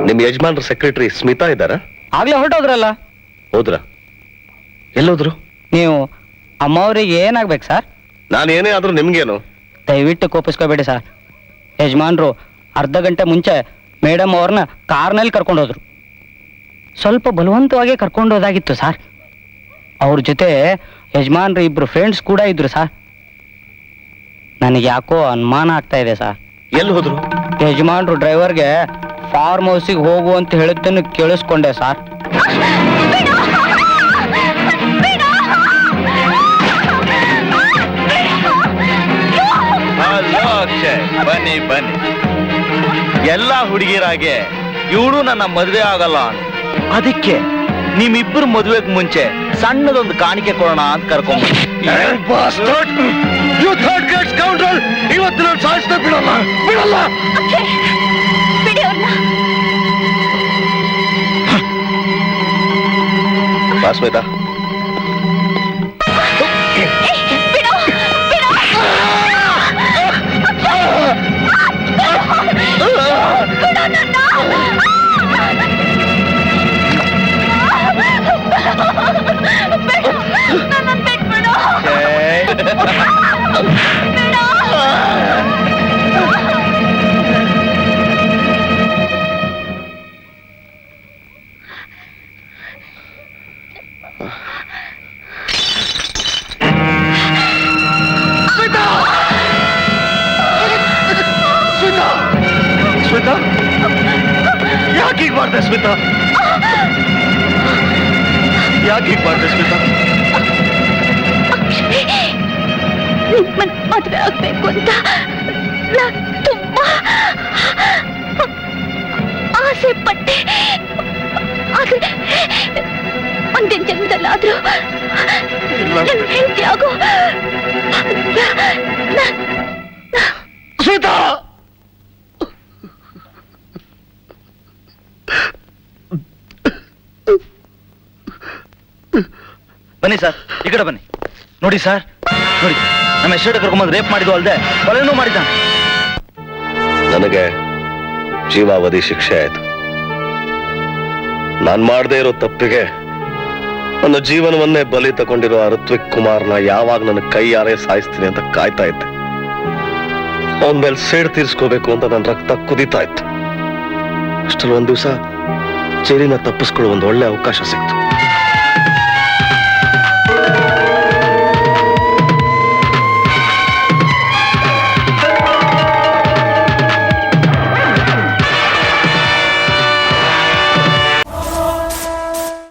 ನಿಮ್ ಯಜಮಾನ್ರ ಸೆಕ್ರೆಟರಿ ಸ್ಮಿತಾ ಇದ್ದಾರಾ? ಆಗ್ಲೇ ಹೊರಟೋದ್ರಲ್ಲ. ಹೋದ್ರ? ಎಲ್ಲೋದ್ರು? ನೀವು ಅಮ್ಮವ್ರಿಗೆ ಏನಾಗ್ಬೇಕು ಸರ್? ನಾನು ಏನೇ ಆದ್ರೂ ನಿಮ್ಗೇನು? ದಯವಿಟ್ಟು ಕೋಪಿಸ್ಕೋಬೇಡಿ ಸರ್. ಯಜಮಾನ್ರು ಅರ್ಧ ಗಂಟೆ ಮುಂಚೆ ಮೇಡಮ್ ಅವ್ರನ್ನ ಕಾರ್ನಲ್ಲಿ ಕರ್ಕೊಂಡೋದ್ರು. ಸ್ವಲ್ಪ ಬಲವಂತವಾಗಿ ಕರ್ಕೊಂಡೋದಾಗಿತ್ತು ಸರ್. ಅವ್ರ ಜೊತೆ ಯಜಮಾನ್ರು ಇಬ್ರು ಫ್ರೆಂಡ್ಸ್ ಕೂಡ ಇದ್ರು ಸರ್. ನನಗೆ ಯಾಕೋ ಅನುಮಾನ ಆಗ್ತಾ ಇದೆ ಸರ್. ಎಲ್ಲಿ ಹೋದ್ರು? ಯಜಮಾನ್ರು ಡ್ರೈವರ್ಗೆ ಫಾರ್ಮ್ ಹೌಸಿಗೆ ಹೋಗು ಅಂತ ಹೇಳಿದ್ದನ್ನು ಕೇಳಿಸ್ಕೊಂಡೆ ಸರ್. ಬನ್ನಿ ಬನ್ನಿ. ಎಲ್ಲ ಹುಡುಗಿರಾಗೆ ಇವಳು ನನ್ನ ಮದುವೆ ಆಗಲ್ಲ, ಅದಕ್ಕೆ ನಿಮ್ಮಿಬ್ಬರು ಮದುವೆಗೆ ಮುಂಚೆ ಸಣ್ಣದೊಂದು ಕಾಣಿಕೆ ಕೊಡೋಣ ಅಂತ ಕರ್ಕೊಂಡ್ ಇವತ್ತು ನಾನು ಸಾಯಿಸ್ತಾ ಬಿಡಲ್ಲ ಬಿಡಲ್ಲ. ಸ್ಮಿತಾ, ಯಾಕೆ ಹೀಗೆ ಮಾಡ್ದೆ ಸ್ಮಿತಾ? ಯಾಕೆ ಹೀಗೆ ಮಾಡ್ದೆ ಸ್ಮಿತಾ? ನಿಮ್ಮನ್ ಮದುವೆ ಆಗ್ಬೇಕು ಅಂತ ನಾನು ತುಂಬಾ ಆಸೆ ಪಟ್ಟೆ. ಆದ್ರೆ ಒಂದಿನ ಜನ್ಮದಲ್ಲಾದ್ರೂ ನನ್ನ ಹೆಂಡತಿ ಆಗೋ. ಸ್ಮಿತಾ, ಬನ್ನಿ ಸರ್, ಈ ಕಡೆ ಬನ್ನಿ. ನೋಡಿ ಸರ್, ನೋಡಿ ನಮ್ಮ ಎಸ್ಟೇಟ್ ಕರ್ಕೊಂಬಂದು ರೇಪ್ ಮಾಡಿದ್ವು ಅಲ್ಲದೆ ಕೊಲೆನೂ ಮಾಡಿದ್ದಾನೆ. ನನಗೆ ಜೀವಾವಧಿ ಶಿಕ್ಷೆ ಆಯ್ತು. ನಾನ್ ಮಾಡದೇ ಇರೋ ತಪ್ಪಿಗೆ ನನ್ನ ಜೀವನವನ್ನೇ ಬಲಿ ತಗೊಂಡಿರೋ ಋತ್ವಿಕ್ ಕುಮಾರ್ನ ಯಾವಾಗ ನನ್ನ ಕೈಯಾರೆ ಸಾಯಿಸ್ತೀನಿ ಅಂತ ಕಾಯ್ತಾ ಇದ್ದೆ. ಅವನ ಮೇಲೆ ಸೇಡ್ ತೀರ್ಸ್ಕೋಬೇಕು ಅಂತ ನನ್ನ ರಕ್ತ ಕುದೀತಾ ಇತ್ತು. ಅಷ್ಟರಲ್ಲಿ ಒಂದ್ ದಿವಸ ಜೈಲಿನ ತಪ್ಪಿಸ್ಕೊಳ್ಳೋ ಒಂದು ಒಳ್ಳೆ ಅವಕಾಶ ಸಿಕ್ತು.